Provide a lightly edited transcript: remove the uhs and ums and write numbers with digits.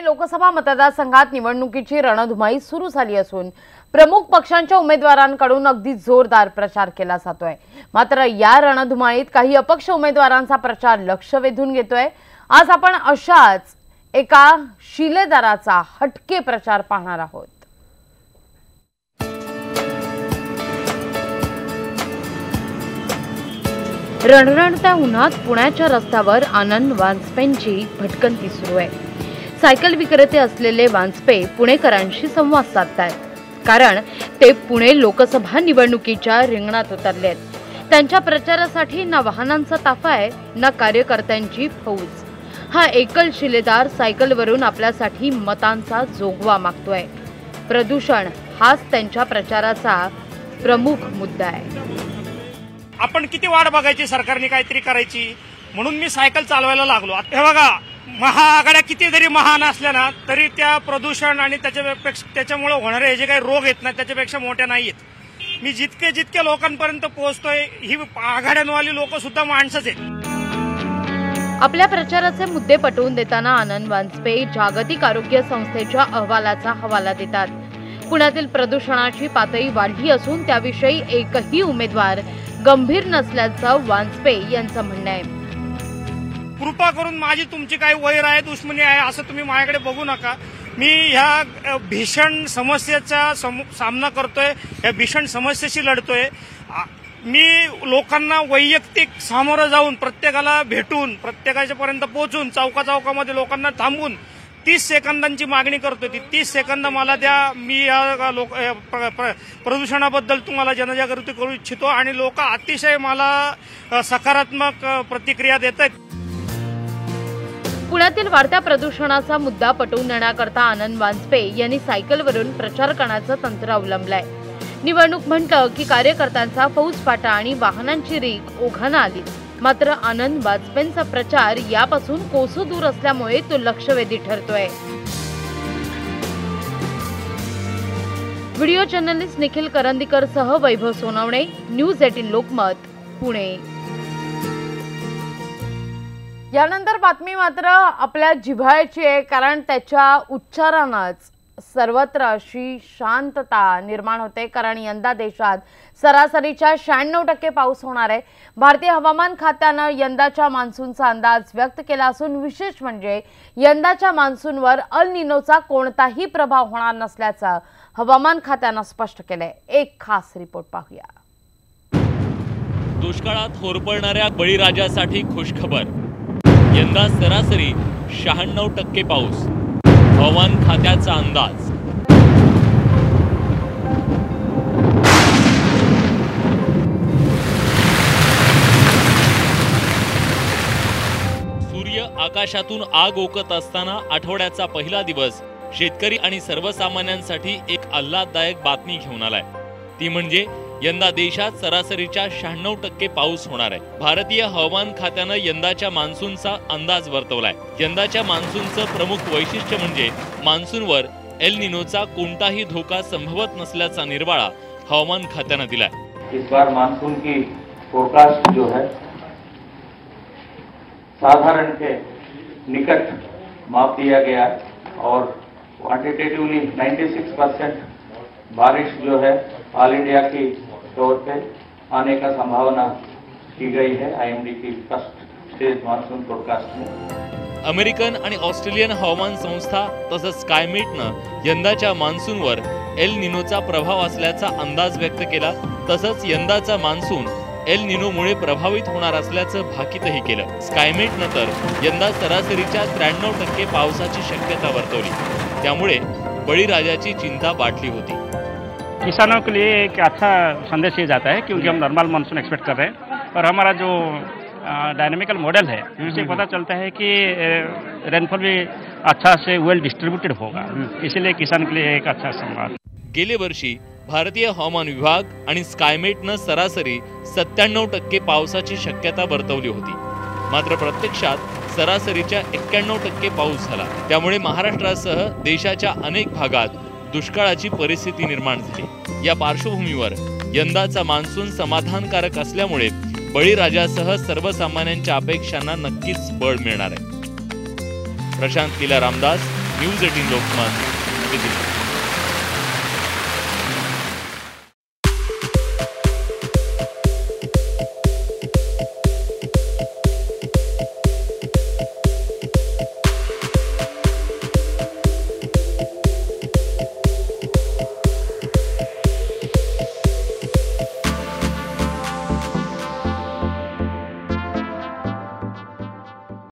पुणे लोकसभा मतदारसंघात निवडणुकीची रणधुमाळी सुरू झाली असून प्रमुख पक्षांच्या उमेदवारांकडून अगदी जोरदार प्रचार केला जातोय। मात्र या रणधुमाळीत काही अपक्ष उमेदवारांचा प्रचार लक्ष वेधून घेतोय। आज आपण अशाच एका शिलेदाराचा हटके प्रचार पाहणार आहोत। रणरणत्या उन्हात पुण्याच्या रस्त्यावर आनंद वानस्पेंची भटकंती सुरू आहे। सायकल विक्रेते असलेले वानस्पे पुणेकरांशी संवाद साधतात, कारण ते पुणे लोकसभा निवडणुकीच्या रिंगणात उतरले आहेत। त्यांच्या प्रचारासाठी ना वाहनांचा ताफा आहे ना कार्यकर्त्यांची फौज। हा एकल शिलेदार सायकलवरून आपल्यासाठी मतांचा जोगवा मागतोय। प्रदूषण हाच त्यांच्या प्रचाराचा प्रमुख मुद्दा आहे। आपण किती वाट बघायची, सरकारने काहीतरी करायची, म्हणून मी सायकल चालवायला लागलो। हे बघा, महाआघाड्या किती जरी महान असल्या ना तरी त्या प्रदूषण आणि त्याच्यामुळे होणारे जे काही रोग आहेत ना त्याच्यापेक्षा मोठ्या नाहीत। मी जितके लोकांपर्यंत पोहोचतोय, ही आघाड्यांवाली लोक सुद्धा माणसंच आहेत। आपल्या प्रचाराचे मुद्दे पटवून देताना आनंद वानस्पे जागतिक आरोग्य संस्थेच्या अहवालाचा हवाला देतात। पुण्यातील प्रदूषणाची पातळी वाढली असून त्याविषयी एकही उमेदवार गंभीर नसल्याचं वानस्पे यांचं म्हणणं आहे। कृपा करून माझी तुमची काही वैर आहे, दुश्मनी आहे असं तुम्ही माझ्याकडे बघू नका। मी ह्या भीषण समस्येचा सामना करतोय, या भीषण समस्येशी लढतोय। मी लोकांना वैयक्तिक सामोरं जाऊन, प्रत्येकाला भेटून, प्रत्येकाच्या पर्यंत पोहोचून, चौकामध्ये लोकांना थांबून 30 सेकंदांची मागणी करतोय। ती 30 सेकंद मला द्या। मी या प्रदूषणाबद्दल तुम्हाला जनजागृती करू इच्छितो आणि लोक अतिशय मला सकारात्मक प्रतिक्रिया देत आहेत। पुण्यातील वाढत्या प्रदूषणाचा मुद्दा पटवून देण्याकरता आनंद वानस्पे यांनी सायकलवरून प्रचार करण्याचं तंत्र अवलंबलंय। निवडणूक म्हटलं की कार्यकर्त्यांचा फौजफाटा आणि वाहनांची रीक ओघानं आली। मात्र आनंद वानस्पेंचा प्रचार यापासून कोसो दूर असल्यामुळे तो लक्षवेधी ठरतोय। व्हिडिओ जर्नलिस्ट निखिल करंदीकर सह वैभव सोनवणे, न्यूज 18 लोकमत, पुणे। यानंतर बातमी मात्र आपल्या जिव्हाळ्याची आहे, कारण त्याच्या उच्चारानंच सर्वत्र अशी शांतता निर्माण होते। कारण यंदा देशात सरासरीच्या 96% पाऊस होणार आहे। भारतीय हवामान खात्यानं यंदाच्या मान्सूनचा अंदाज व्यक्त केला असून विशेष म्हणजे यंदाच्या मान्सूनवर अल निनोचा कोणताही प्रभाव होणार नसल्याचं हवामान खात्यानं स्पष्ट केलंय। एक खास रिपोर्ट पाहूया। दुष्काळात होरपळणाऱ्या बळीराजासाठी खुशखबर, यंदा सरासरी 96% पाऊस, हवामान खात्याचा अंदाज। सूर्य आकाशातून आग ओकत असताना आठवड्याचा पहिला दिवस शेतकरी आणि सर्वसामान्यांसाठी एक आल्हाददायक बातमी घेऊन आलाय। ती म्हणजे यंदा देशात सरासरीच्या 96% पाऊस होणार आहे। भारतीय हवामान खात्यानं यंदाच्या मान्सूनचा अंदाज वर्तवलाय। यंदाच्या मान्सूनचं प्रमुख वैशिष्ट्य म्हणजे मान्सूनवर एल निनोचा कोणताही धोका संभवत नसल्याचा निर्वाळा हवामान खात्यानं दिलाय। इस बार मानसून की फोरकास्ट जो है साधारण के निकट माप दिया गया और क्वांटिटेटिवली 96% बारिश जो है ऑल इंडिया की तौर पे आने का संभावना की गई है आईएमडी की फर्स्ट स्टेज मानसून फोरकास्ट में। अमेरिकन आणि ऑस्ट्रेलियन हवामान संस्था तसंच स्कायमेटनं यंदाच्या मान्सूनवर एल निनोचा प्रभाव असल्याचा अंदाज व्यक्त केला। तसंच यंदाचा मान्सून एल निनोमुळे प्रभावित होणार असल्याचं भाकीतही केलं। स्कायमेटनं तर यंदा सरासरीच्या 93% पावसाची शक्यता वर्तवली, त्यामुळे बळीराजाची चिंता वाढली होती। किसानों के लिए एक अच्छा संदेश ये जाता है, क्योंकि हम नॉर्मल मानसून एक्सपेक्ट कर रहे हैं और हमारा जो डायनेमिकल मॉडल है उससे पता चलता है कि रेनफॉल भी अच्छा से वेल डिस्ट्रीब्यूटेड होगा, इसलिए किसान के लिए एक अच्छा संवाद। गेले वर्षी भारतीय हवामान विभाग आणि स्कायमेटनं सरासरी 97% पावसाची शक्यता वर्तवली होती। मात्र प्रत्यक्षात सरासरीच्या 91% पाऊस झाला। त्यामुळे महाराष्ट्रासह देशाच्या अनेक भागात दुष्काळाची परिस्थिती निर्माण झाली। या पार्श्वभूमीवर यंदाचा मान्सून समाधानकारक असल्यामुळे बळीराजासह सर्वसामान्यांच्या अपेक्षांना नक्कीच बळ मिळणार आहे। प्रशांत किला रामदास, न्यूज 18 लोकमत नवी दिल्ली.